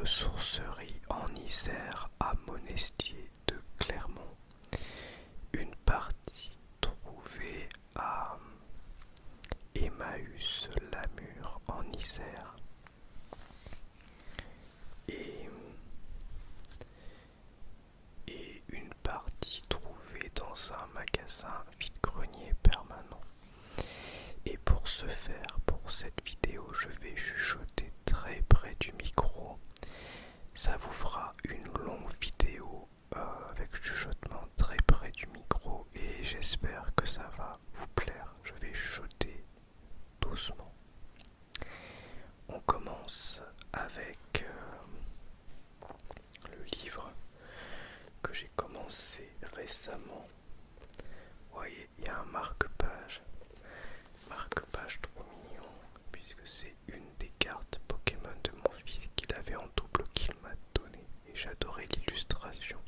ressourcerie en Isère à Monestier de Clermont. Une partie trouvée à Emmaüs-Lamure en Isère. Et une partie trouvée dans un magasin vide-grenier permanent. Et pour ce faire, pour cette vidéo, je vais chuchoter très près du micro. Ça vous fera une longue vidéo avec chuchotement très près du micro et j'espère que ça va vous plaire. Je vais chuchoter doucement. On commence avec le livre que j'ai commencé récemment. Vous voyez, il y a un marque-page. Marque-page trop mignon, puisque c'est une des cartes Pokémon de mon fils qu'il avait en double qu'il m'a donné. Et j'adorais l'illustration.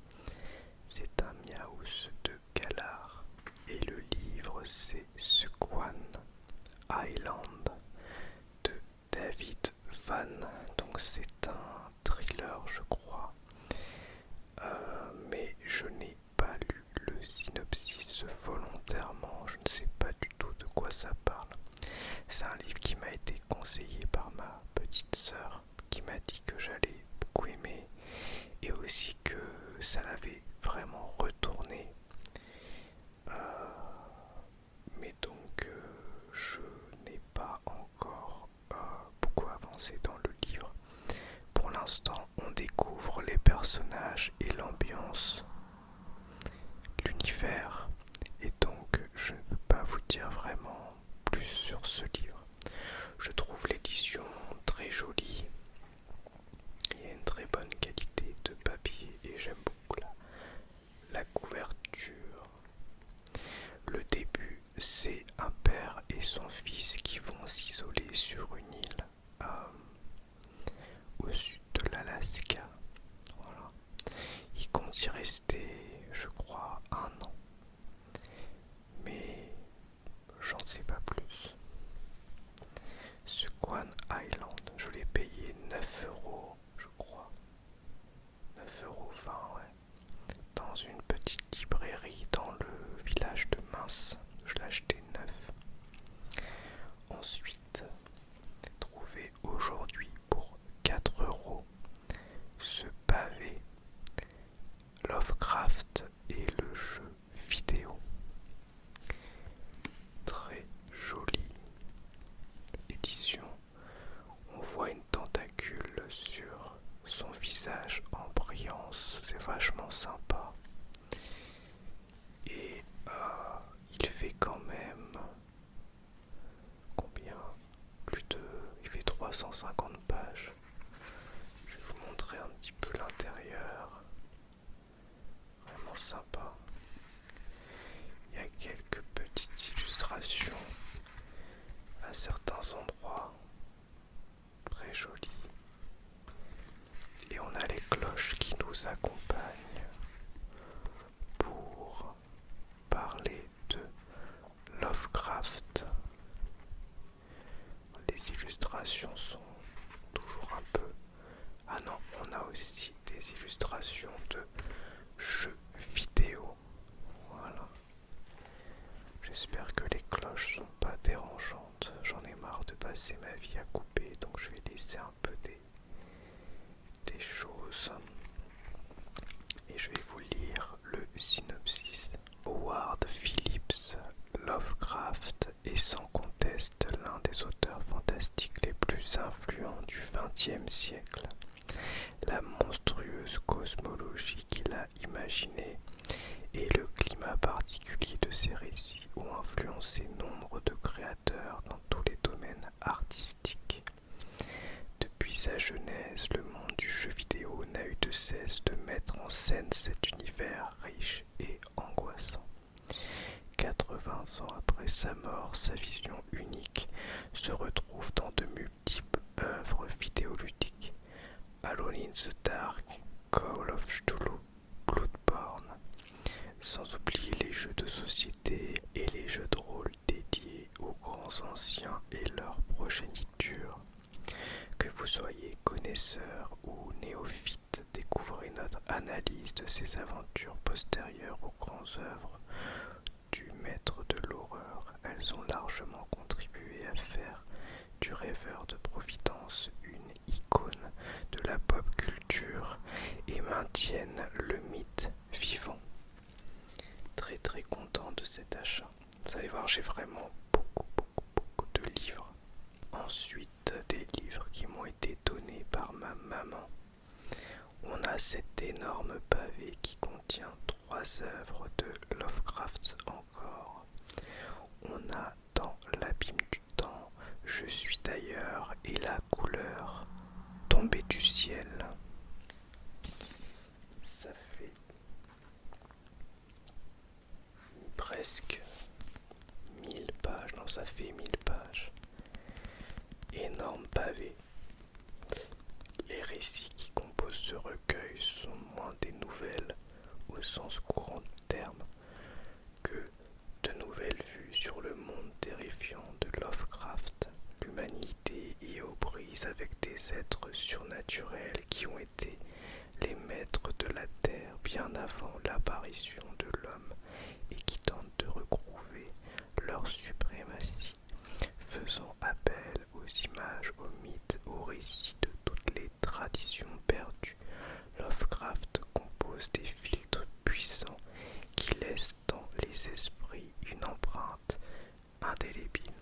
C'est un Miaous de Galar. Et le livre, c'est Sequan Island de David Van. Donc c'est un thriller, je crois. Mais je n'ai pas lu le synopsis volontairement. Je ne sais pas du tout de quoi ça parle. C'est un livre qui m'a été conseillé par ma petite sœur qui m'a dit que j'allais beaucoup aimer et aussi que ça l'avait vraiment retourné. Mais donc je n'ai pas encore beaucoup avancé dans le livre. Pour l'instant, on découvre les personnages et l'ambiance, l'univers, et donc je ne peux pas vous dire vraiment plus sur ce livre. Je trouve l'édition très jolie, il y a une très bonne qualité de papier et j'aime beaucoup la couverture. Le début, c'est un père et son fils qui vont s'isoler sur une île au sud de l'Alaska. Voilà. Ils comptent y rester, je crois, 1 an. Mais j'en sais pas plus. Sequan Island, je l'ai payé 9 €, je crois. 9,20 €, ouais. Dans une petite librairie dans le village de Mince. Je l'ai acheté neuf. Ensuite, trouvé aujourd'hui pour 4 € ce pavé Lovecraft et le jeu vidéo. Très jolie édition. On voit une tentacule sur son visage en brillance, c'est vachement sympa. Et il fait quand même combien? Il fait 350 pages. Je vais vous montrer un petit peu l'intérieur. Vraiment sympa. Il y a quelques petites illustrations à certains endroits. Très jolies. Et on a les cloches qui nous accompagnent pour parler de Lovecraft. Les illustrations sont toujours un peu... Ah non, on a aussi des illustrations de jeux vidéo. Voilà. J'espère que les cloches sont pas dérangeantes. J'en ai marre de passer ma vie à couper, donc je vais laisser un peu des choses. Et je vais vous lire le synopsis. Howard Phillips Lovecraft est sans conteste l'un des auteurs fantastiques les plus influents du XXe siècle. La monstrueuse cosmologie qu'il a imaginée et le climat particulier de ses récits ont influencé nombre de créateurs dans tous les domaines artistiques. Depuis sa genèse, le monde du jeu vidéo n'a eu de cesse de mettre en scène cet univers riche et angoissant. 80 ans après sa mort, sa vision unique se retrouve dans de multiples œuvres vidéoludiques. Alone in the Dark, Call of Cthulhu, Bloodborne, sans oublier les jeux de société et les jeux de rôle dédiés aux grands anciens et leur progéniture. Que vous vous soyez connaisseur ou néophyte, découvrez notre analyse de ces aventures postérieures aux grandes œuvres du maître de l'horreur. Elles ont largement contribué à faire du rêveur de Providence une icône de la pop culture et maintiennent le mythe vivant. Très très content de cet achat. Vous allez voir, j'ai vraiment beaucoup de livres. Ensuite, des livres qui m'ont été donnés par ma maman. On a cet énorme pavé qui contient 3 œuvres de Lovecraft encore. On a Dans l'abîme du temps, Je suis d'ailleurs et La couleur tombée du ciel. Ça fait presque 1000 pages, non ça fait 1000 pages. Énorme pavé. Les récits qui composent ce recueil sont moins des nouvelles au sens courant du terme que de nouvelles vues sur le monde terrifiant de Lovecraft. L'humanité y est aux prises avec des êtres surnaturels qui ont été les maîtres de la terre bien avant l'apparition de l'homme et qui tentent de retrouver leur suprématie, faisant appel aux images, aux mythes, aux récits de toutes les traditions perdues. Lovecraft compose des filtres puissants qui laissent dans les esprits une empreinte indélébile.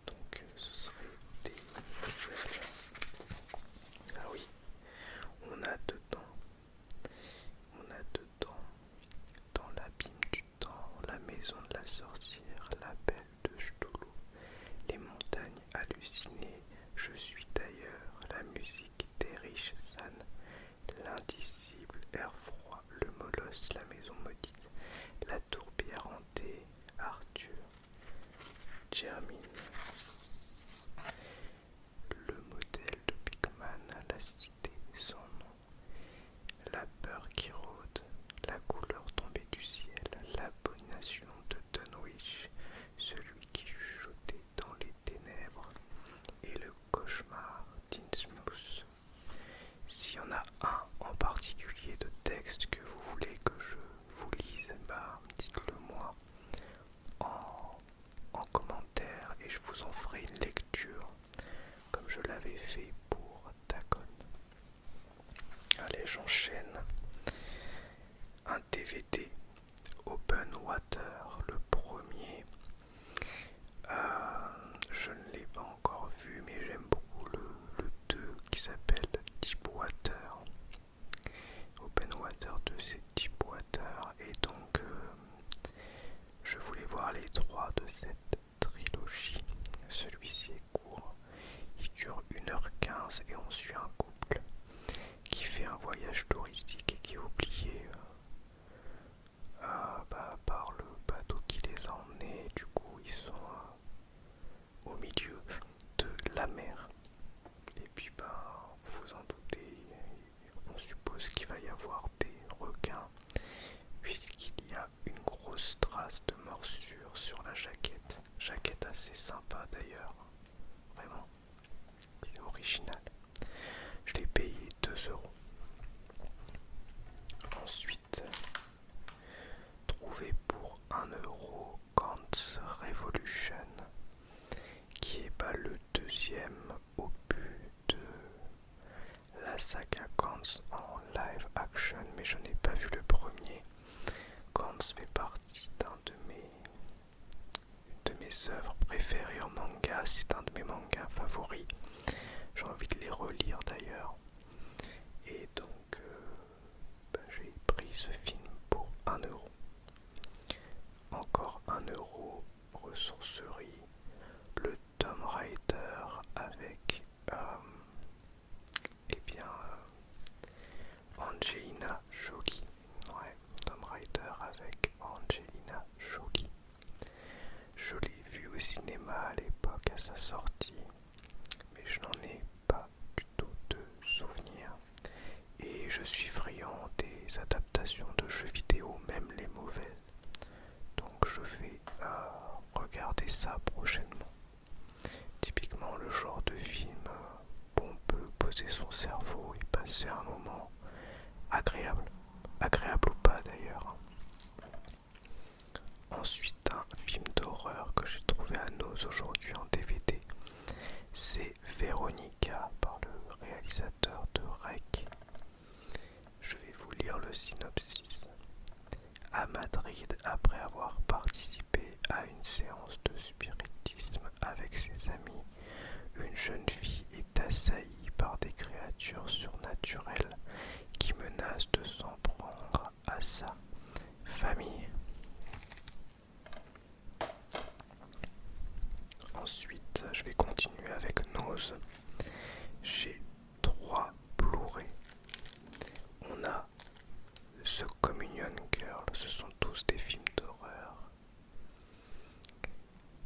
Donc ce serait des nouvelles. Ah oui, on a dedans Dans l'abîme du temps, La maison de la sorcière, L'appel de Cthulhu, Les montagnes hallucinées, Je suis d'ailleurs, La musique d'Erich Sand, L'indicible air froid, Le molosse, La maison maudite, La tourbière hantée, Arthur, Germine, Le modèle de Bigman, La cité sans nom, La peur qui rôde, La couleur tombée du ciel, L'abomination de Dunwich, Celui qui chuchotait dans les ténèbres et Le cauchemar d'Innsmouth. S'il y en a un en particulier de texte que vous voulez que je vous lise, dites-le moi en commentaire et je vous en ferai une lecture comme je l'avais fait pour Dagon. Allez, j'enchaîne. Un DVD Open Water, le premier. Je ne l'ai pas encore vu, mais j'aime beaucoup le 2 qui s'appelle Deepwater. Open Water 2, c'est Deepwater. Et donc, je voulais voir les 3 de cette trilogie. Celui-ci est court. Il dure 1h15 et on suit un couple qui fait un voyage touristique et qui est oublié par le bateau qui les a emmenés. Du coup, ils sont au milieu de la mer. Et puis, vous vous en doutez, on suppose qu'il va y avoir des requins, puisqu'il y a une grosse trace de morsure sur la jaquette. Jaquette assez sympa d'ailleurs. Vraiment, c'est original. Je l'ai payé 2€. Ensuite, trouvé pour 1€ Gantz Revolution, qui est le deuxième opus de la saga Gantz en live action, mais je n'ai pas vu le premier. Gantz fait partie de mes œuvres préférées en manga, c'est un de mes mangas favoris. J'ai envie de les relire d'ailleurs. Et donc j'ai pris ce film pour 1€. Encore 1€, ressourcerie, le Tomb Raider avec Angelina Jolie. Ouais, Tomb Raider avec Angelina Jolie. Je l'ai vu au cinéma à l'époque à sa sortie, mais je n'en ai pas du tout de souvenir. reposer son cerveau et passer un moment agréable. Agréable ou pas d'ailleurs. Ensuite, un film d'horreur que j'ai trouvé à Nose aujourd'hui en DVD. C'est Veronica par le réalisateur de REC. Je vais vous lire le synopsis. À Madrid, après avoir participé à une séance de spiritisme avec ses amis, une jeune fille est assaillie par des créatures surnaturelles qui menacent de s'en prendre à sa famille. Ensuite, je vais continuer avec Nose. J'ai 3 Blu-ray. On a The Communion Girl, ce sont tous des films d'horreur.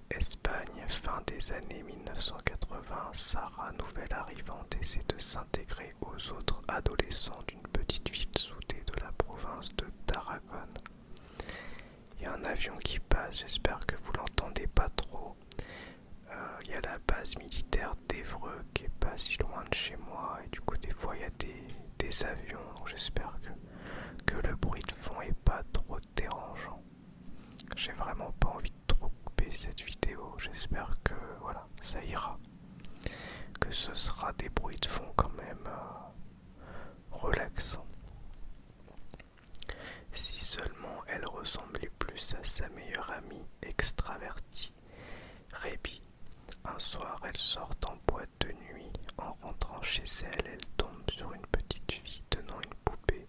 Espagne, fin des années 1980, Sarah, nouvelle arrivante, essaie de s'intégrer aux autres adolescents d'une petite ville soudée de la province de Tarragone. Il y a un avion qui passe, j'espère que vous l'entendez pas trop. Il y a la base militaire d'Évreux qui est pas si loin de chez moi et du coup des fois il y a des avions, donc j'espère que le bruit de fond est pas trop dérangeant. J'ai vraiment pas envie de trop couper cette vidéo, j'espère que voilà, ça ira. Que ce sera des bruits de fond quand même relaxants. Si seulement elle ressemblait plus à sa meilleure amie extravertie, Rébi. Un soir, elle sort en boîte de nuit. En rentrant chez elle, elle tombe sur une petite fille tenant une poupée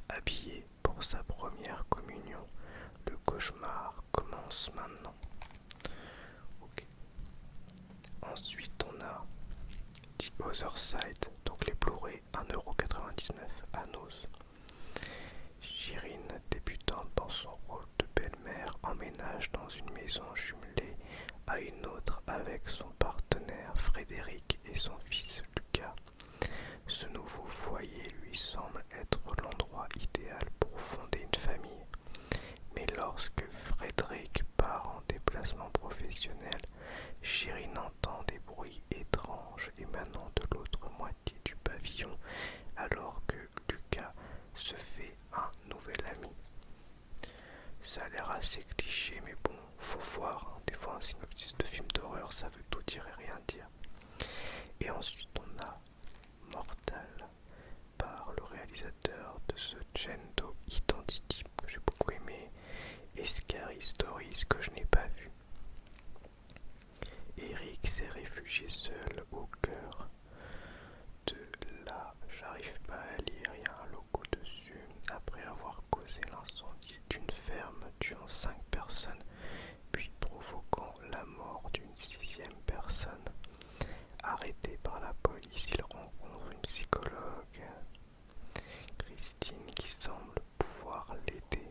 habillée pour sa première communion. Le cauchemar commence maintenant. Okay. Ensuite, on a The Other Side, donc les Blu-ray 1,99€ à Nose. Shirin, débutante dans son rôle de belle-mère, emménage dans une maison jumelée à une autre avec son partenaire Frédéric et son fils Lucas. Ce nouveau foyer lui semble être l'endroit idéal pour fonder une famille. Mais lorsque Frédéric part en déplacement professionnel, Shirin entend des bruits étranges émanant de l'autre moitié du pavillon alors que Lucas se fait un nouvel ami. Ça a l'air assez cliché, mais bon, faut voir. Hein. Des fois, un synopsis de film d'horreur, ça veut tout dire et rien dire. Et ensuite, on a Mortal par le réalisateur de ce Gendo Identity que j'ai beaucoup aimé et Scary Stories que je n'ai pas vu. Eric s'est réfugié seul au cœur de la... J'arrive pas à lire, il y a un logo dessus. Après avoir causé l'incendie d'une ferme tuant 5 personnes, puis provoquant la mort d'une 6e personne. Arrêté par la police, il rencontre une psychologue, Christine, qui semble pouvoir l'aider.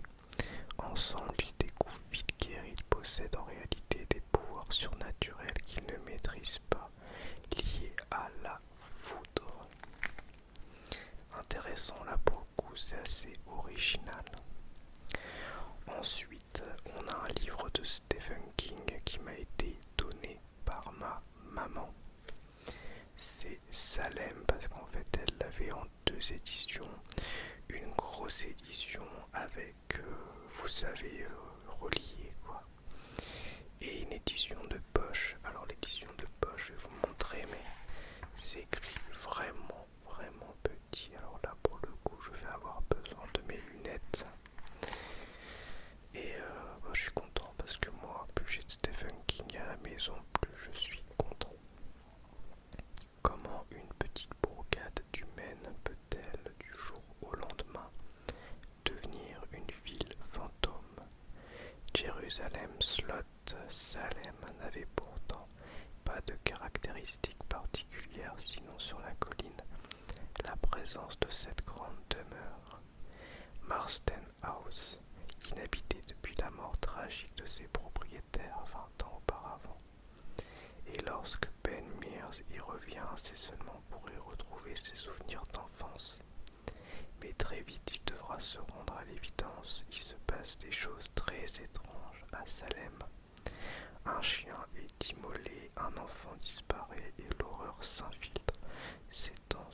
Ensemble, il découvre vite qu'Eric possède en réalité des pouvoirs surnaturels qu'il ne maîtrise pas, liés à la foudre. Intéressant là pour le coup, c'est assez original. Ensuite, on a un livre de Stephen King qui m'a été donné par ma maman. C'est Salem parce qu'en fait elle l'avait en 2 éditions. Une grosse édition avec, vous savez, relié quoi. Et une édition de poche. Alors l'édition de poche, je vais vous montrer, mais c'est écrit vraiment, vraiment petit. Alors là pour le coup, je vais avoir besoin de mes lunettes. Et je suis content parce que moi, plus j'ai de Stephen King à la maison, plus je suis content. Comment une petite bourgade humaine peut-elle, du jour au lendemain, devenir une ville fantôme? Jérusalem Slot Salem n'avait pourtant pas de caractéristiques particulières sinon sur la colline la présence de cette grande demeure, Marsden House, inhabitée depuis la mort tragique de ses propriétaires 20 ans auparavant. Et lorsque Ben Mears y revient, c'est seulement pour y retrouver ses souvenirs d'enfance. Mais très vite, il devra se rendre à l'évidence, il se passe des choses très étranges à Salem. Un chien est immolé, un enfant disparaît et l'horreur s'infiltre. C'est dans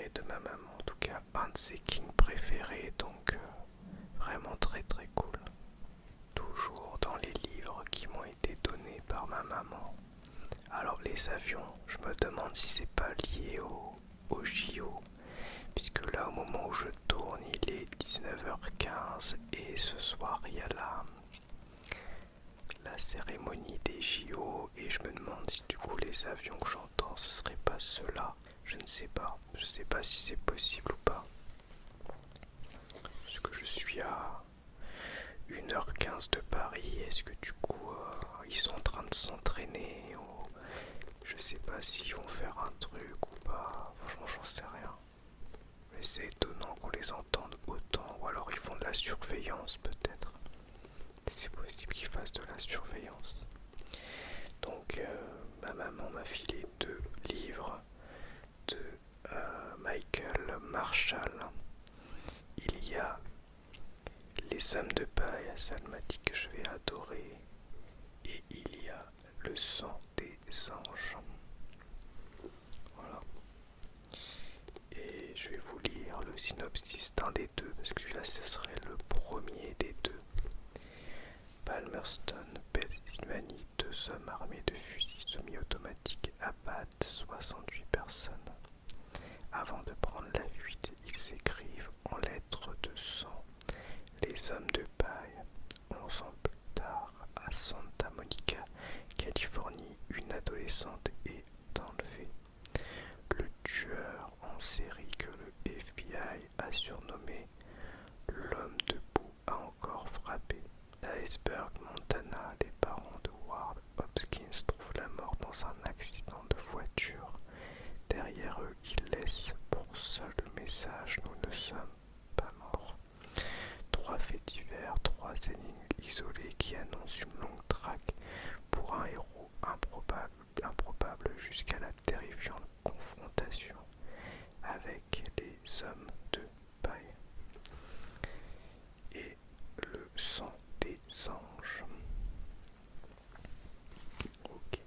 préféré de ma maman, en tout cas un de ses kings préférés, donc vraiment très très cool. Toujours dans les livres qui m'ont été donnés par ma maman. Alors les avions, je me demande si c'est pas lié au JO, puisque là au moment où je tourne il est 19h15 et ce soir il y a la cérémonie des JO et je me demande si du coup les avions que j'entends ce serait pas ceux-là. Je ne sais pas, je sais pas si c'est possible ou pas. Parce que je suis à 1h15 de Paris, est-ce que du coup ils sont en train de s'entraîner ou je sais pas s'ils vont faire un truc ou pas, franchement j'en sais rien. Mais c'est étonnant qu'on les entende autant, ou alors ils font de la surveillance peut-être. C'est possible qu'ils fassent de la surveillance. Donc ma maman m'a filé 2 livres de Michael Marshall. Il y a Les Hommes de paille, ça elle m'a dit que je vais adorer. Et il y a Le sang des anges. Voilà. Et je vais vous lire le synopsis d'un des deux, parce que celui-là ce serait le premier des deux. Palmerston, Pennsylvanie, 2 hommes armés de fusils semi-automatiques abattent 68 personnes. Avant de prendre la fuite, ils s'écrivent en lettres de sang. Les hommes de paille. 11 ans plus tard, à Santa Monica, Californie, une adolescente est enlevée. Le tueur en série que le FBI a surnommé l'homme debout a encore frappé. À Iceberg, Montana, les parents de Ward Hopkins trouvent la mort dans un accident de voiture. Derrière eux, ils laissent pour seul message: nous ne sommes pas morts. 3 faits divers, 3 énigmes isolées qui annoncent une longue traque pour un héros improbable jusqu'à la terrifiante confrontation avec les hommes de paille. Et Le sang des anges. Ok.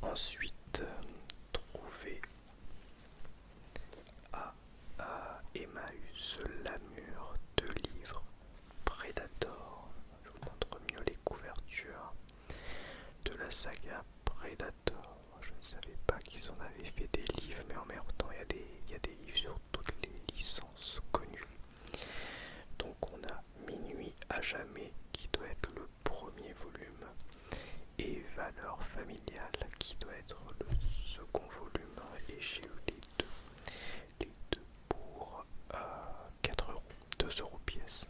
Ensuite, trouver à Emmaüs Lamure 2 livres Predator. Je vous montre mieux les couvertures de la saga Predator. Je ne savais pas qu'ils en avaient fait des livres, mais en même temps il y a des livres sur toutes les licences connues. Donc on a Minuit à jamais qui doit être le premier volume et Valeurs familiales qui doit être le second volume, et j'ai eu les deux pour 4 euros, 2 euros pièce.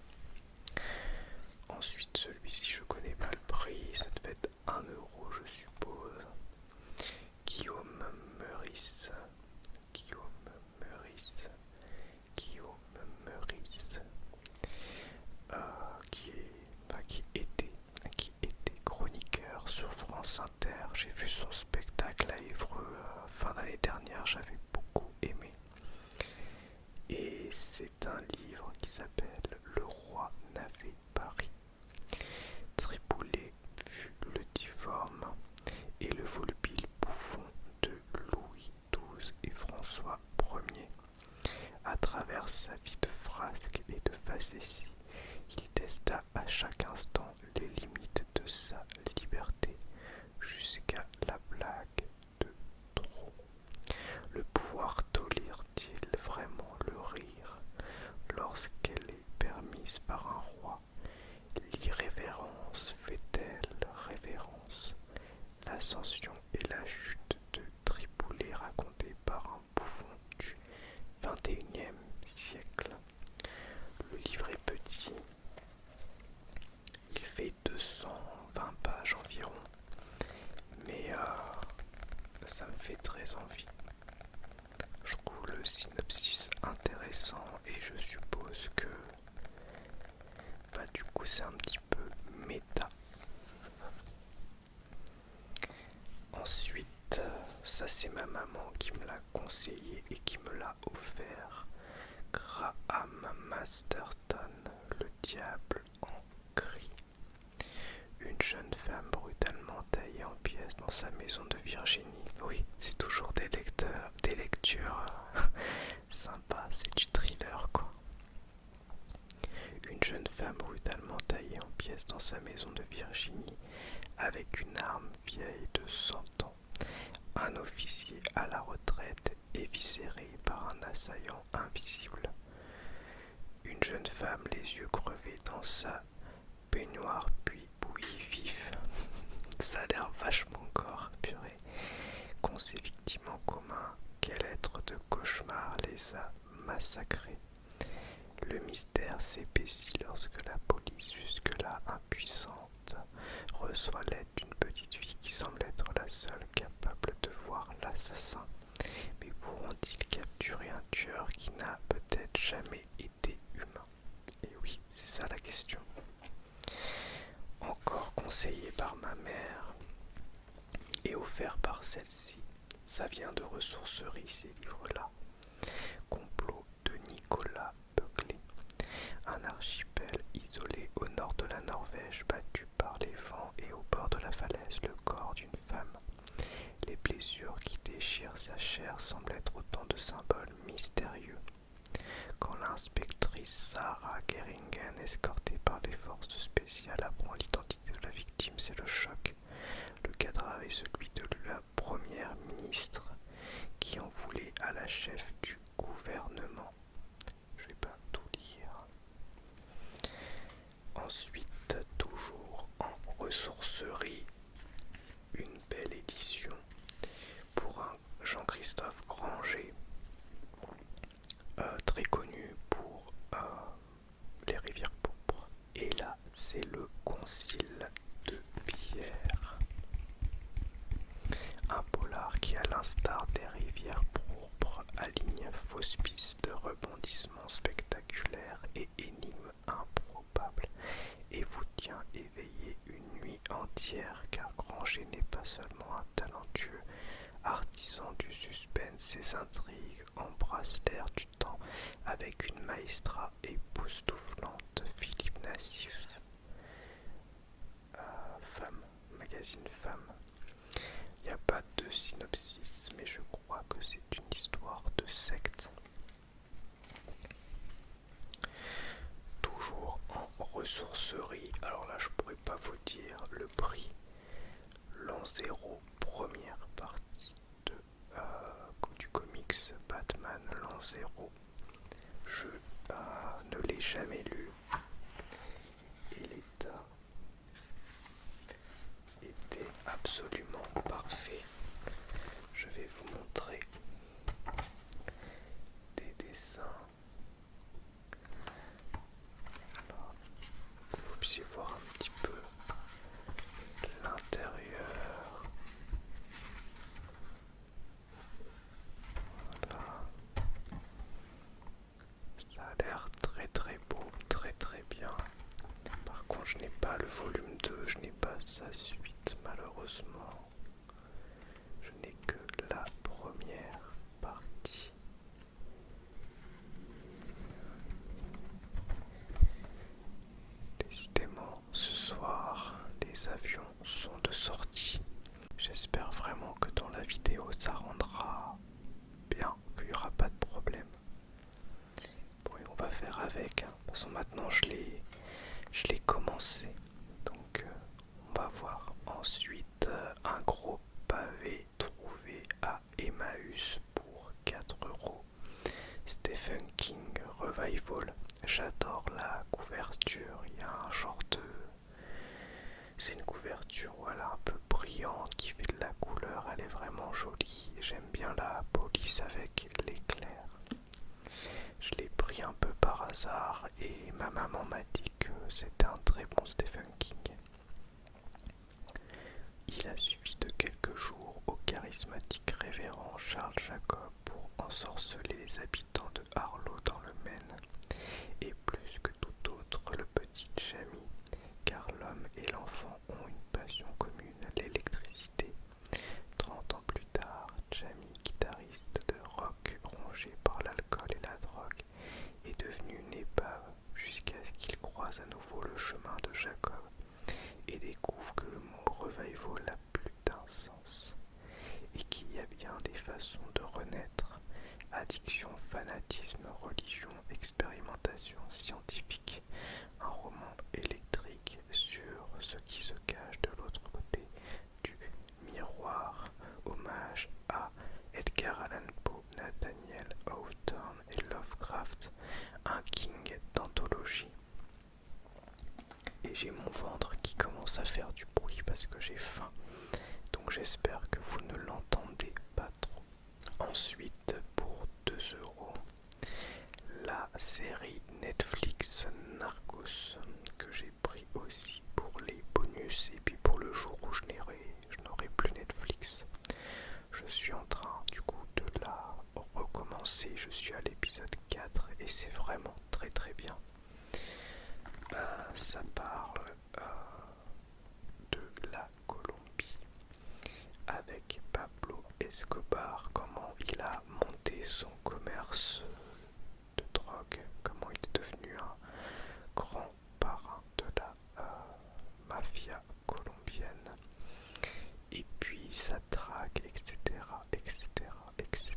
Ensuite celui-ci je connais pas le prix, ça devait être 1 euro je suppose. Guillaume Meurice, qui était chroniqueur sur France Inter. J'ai vu son spectacle à Évreux fin d'année dernière, j'avais beaucoup aimé. Et c'est un livre qui s'appelle Le Roi Navet Paris. Triboulet fut le difforme et le volubile bouffon de Louis XII et François Ier. À travers sa vie de frasque et de facétie, il testa à chaque instant les limites de sa liberté, jusqu'à la blague de trop. Le pouvoir tolère-t-il vraiment le rire lorsqu'elle est permise par un roi? L'irrévérence fait-elle révérence? L'ascension et la chute de Triboulet racontée par un bouffon du XXIe siècle. Le livre est petit, il fait 220 pages environ, mais ça me fait très envie. Je trouve le synopsis intéressant et je suppose que du coup c'est un petit peu méta. Ensuite, ça c'est ma maman qui me l'a conseillé et qui me l'a offert. Graham Masterton, Le diable en gris. Une jeune femme brutalement taillée en pièces dans sa maison de Virginie. Oui, c'est toujours des lectures c'est du thriller quoi. Une jeune femme brutalement taillée en pièces dans sa maison de Virginie avec une arme vieille de 100 ans. Un officier à la retraite éviscéré par un assaillant invisible. Une jeune femme les yeux crevés dans sa baignoire puis bouillie vif. Ça a l'air vachement gore, purée. Qu'ont ces victimes en commun? Quel être de cauchemar les a massacrés? Le mystère s'épaissit lorsque la police, jusque-là impuissante, reçoit l'aide d'une petite fille qui semble être la seule capable de voir l'assassin. Mais pourront-ils capturer un tueur qui n'a peut-être jamais été humain? Et oui, c'est ça la question. Encore conseillé par ma mère et offert par celle-ci, ça vient de Ressourcerie ces livres-là. Complot de Nicolas Buckley. Un archipel isolé au nord de la Norvège, battu par les vents et au bord de la falaise, le corps d'une femme. Les blessures qui déchirent sa chair semblent être autant de symboles mystérieux. Quand l'inspectrice Sarah Geringen, escortée par les forces spéciales, apprend l'identité de la victime, c'est le choc. Le cadavre est celui de la première ministre qui en voulait à la chef du gouvernement. Je vais pas tout lire. Ensuite, toujours en ressourcerie, une belle édition pour un Jean-Christophe Granger, très connu pour Les Rivières pourpres. Et là, c'est le Concile de Pierre. Un polar qui, à l'instar des Rivières pourpres, aligne fausses pistes de rebondissements spectaculaires et énigmes improbables et vous tient éveillé une nuit entière, car Granger n'est pas seulement un talentueux artisan du suspense, ses intrigues embrassent l'air du temps avec une maestra époustouflante. Philippe Nassif, Femme, magazine Femme. Il n'y a pas de synopsis, mais je crois que c'est une histoire de secte. Toujours en ressourcerie, alors là je pourrais pas vous dire le prix. L'an 0, première partie du comics Batman l'an 0. Je ne l'ai jamais lu et l'état était absolument parfait. Je vais vous montrer des dessins pour que vous puissiez voir un petit peu l'intérieur. Voilà. Ça a l'air très très beau, très très bien. Par contre, je n'ai pas le volume 2, je n'ai pas sa suite malheureusement. Je n'ai que la première partie. Décidément, ce soir, les avions sont de sortie. J'espère vraiment que dans la vidéo, ça rendra bien, qu'il n'y aura pas de problème. Bon, et on va faire avec. De toute façon, maintenant, je l'ai commencé. Donc, on va voir. Ensuite, un gros pavé trouvé à Emmaüs pour 4 €. Stephen King Revival. J'adore la couverture. Il y a un genre de... C'est une couverture, voilà, un peu brillante qui fait de la couleur. Elle est vraiment jolie. J'aime bien la police avec l'éclair. Je l'ai pris un peu par hasard et ma maman m'a dit que c'était un très bon Stephen King. Il a suffi de quelques jours au charismatique révérend Charles Jacob pour ensorceler les habitants de Harlow dans le Maine, et plus que tout autre le petit Jamie, car l'homme et l'enfant ont une passion commune, l'électricité. 30 ans plus tard, Jamie, guitariste de rock rongé par l'alcool et la drogue, est devenu une épave jusqu'à ce qu'il croise à nouveau le chemin de Jacob et découvre que le mot revival a plus d'un sens et qu'il y a bien des façons de renaître. Addiction fanatisme, religion, expérimentation scientifique. Un roman électrique sur ce qui se cache de l'autre côté du miroir. Hommage à Edgar Allan Poe, Nathaniel Hawthorne et Lovecraft. Un King d'anthologie. Et j'ai mon ventre qui commence à faire du bruit parce que j'ai faim. Donc j'espère que vous ne l'entendez pas trop. Ensuite, pour 2 €, la série Netflix Narcos que j'ai pris aussi pour les bonus et puis pour le jour où je n'aurai plus Netflix. Je suis en train du coup de la recommencer. Je suis à l'épisode 4 et c'est vraiment très très bien. Ça parle de la Colombie avec Pablo Escobar, comment il a monté son commerce de drogue, comment il est devenu un grand parrain de la mafia colombienne, et puis sa traque, etc., etc., etc.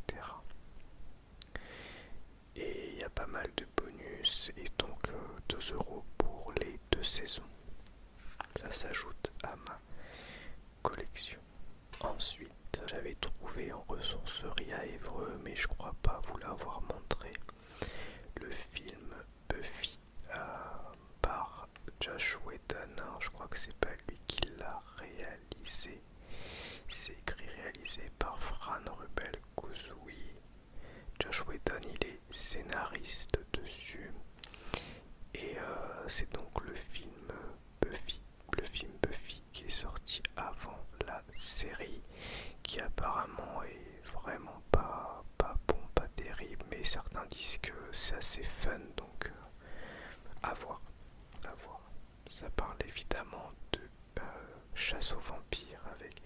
Et il y a pas mal de bonus, et donc 2 € pour les 2 saisons. Ça s'ajoute à ma collection. Ensuite, j'avais trouvé en ressourcerie à Évreux, mais je crois pas vous l'avoir montré, le film Buffy par Josh Whedon. Je crois que c'est pas lui qui l'a réalisé. C'est écrit réalisé par Fran Rubel Kuzui. Josh Whedon, il est scénariste dessus. Et c'est donc le film Buffy qui est sorti avant la série, qui apparemment est vraiment pas bon, pas terrible, mais certains disent que c'est assez fun, donc à voir. Ça parle évidemment de chasse aux vampires avec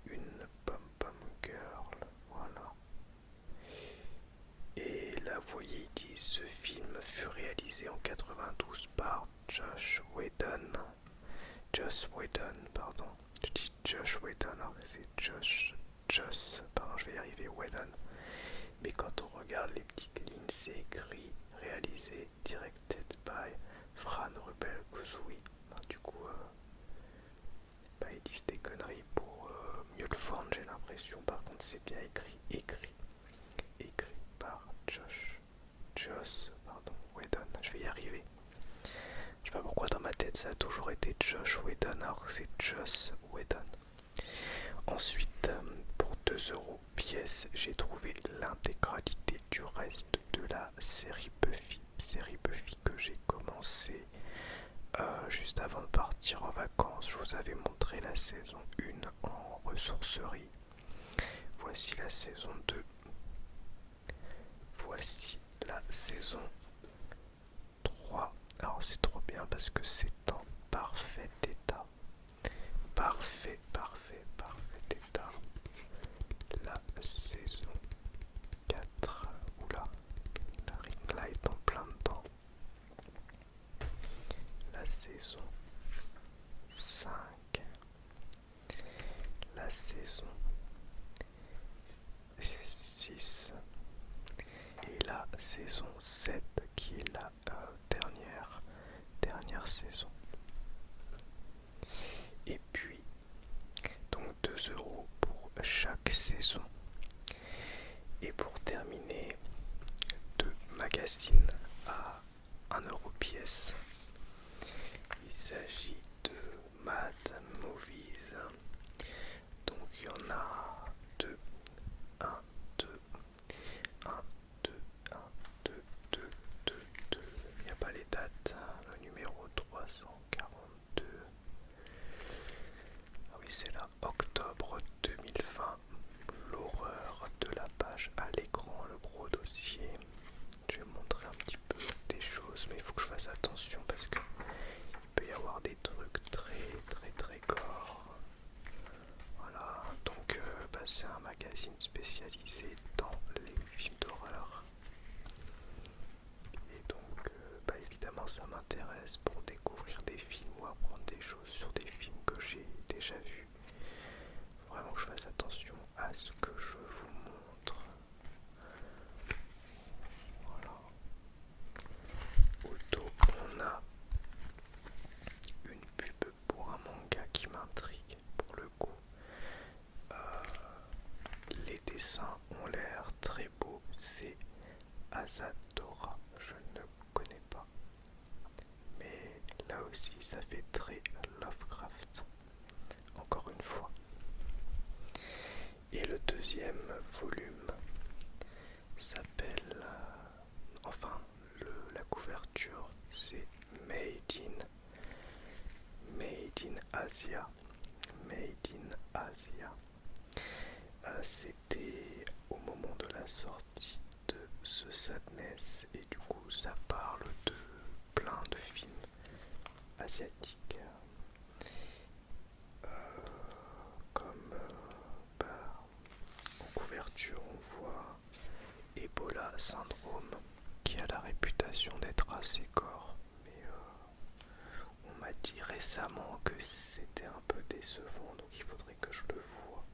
une pom-pom girl, voilà. Et là, vous voyez, ils disent ce film fut réalisé en 92 par Josh Whedon, pardon. Je dis Josh Whedon, alors que c'est pardon, je vais y arriver, Whedon. Mais quand on regarde les petites lignes, c'est écrit réalisé, directed by Fran Rubel Kuzui. Du coup, ils disent des conneries pour mieux le vendre, j'ai l'impression. Par contre, c'est bien écrit par Whedon. Je vais y arriver. Je sais pas pourquoi dans ma tête ça a toujours été Josh Whedon alors que c'est Joss Whedon. Ensuite, pour 2 € pièce, j'ai trouvé l'intégralité du reste de la série Buffy. Série Buffy que j'ai commencé juste avant de partir en vacances. Je vous avais montré la saison 1 en ressourcerie. Voici la saison 2. Voici la saison 3. Alors c'est trop bien parce que c'est en parfait état. Parfait état. La saison 4. Oula, la ring light en plein dedans. La saison 5. La saison 6. Et la saison 7 qui est la dernière saison. Et puis donc 2 € pour chaque saison. Et pour terminer, 2 magazines à 1 € pièce. Il s'agit de Mad Movies. Donc il y en a 2. 1, 2, 1, 2, 1, 2, 2, 2, 2. Il n'y a pas les dates. Le numéro 342. Ah oui, c'est là, octobre 2020. L'horreur de la page à l'écran, le gros dossier. Je vais vous montrer un petit peu des choses, mais il faut que je fasse attention parce que il peut y avoir des trucs très gore. Voilà, donc c'est un magazine spécialisé dans les films d'horreur. Et donc évidemment ça m'intéresse pour découvrir des films ou apprendre des choses sur des films que j'ai déjà vus. Vraiment que je fasse attention à ce que je vous montre. Asatora, je ne connais pas. Mais là aussi, ça fait très Lovecraft, encore une fois. Et le deuxième volume s'appelle, la couverture, c'est Made in Asia. Made in Asia. C'était au moment de la sortie de ce Sadness et du coup ça parle de plein de films asiatiques comme en couverture on voit Ebola Syndrome qui a la réputation d'être assez gore, mais on m'a dit récemment que c'était un peu décevant, donc il faudrait que je le voie.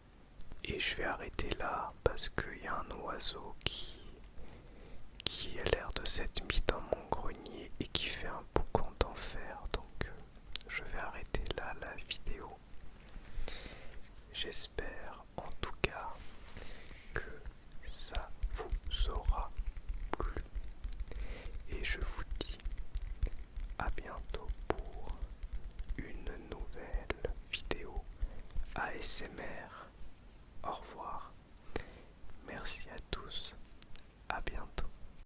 Et je vais arrêter là parce qu'il y a un oiseau qui a l'air de s'être mis dans mon grenier et qui fait un boucan d'enfer, donc je vais arrêter là la vidéo. J'espère en tout cas que ça vous aura plu et je vous dis à bientôt pour une nouvelle vidéo ASMR. Au revoir.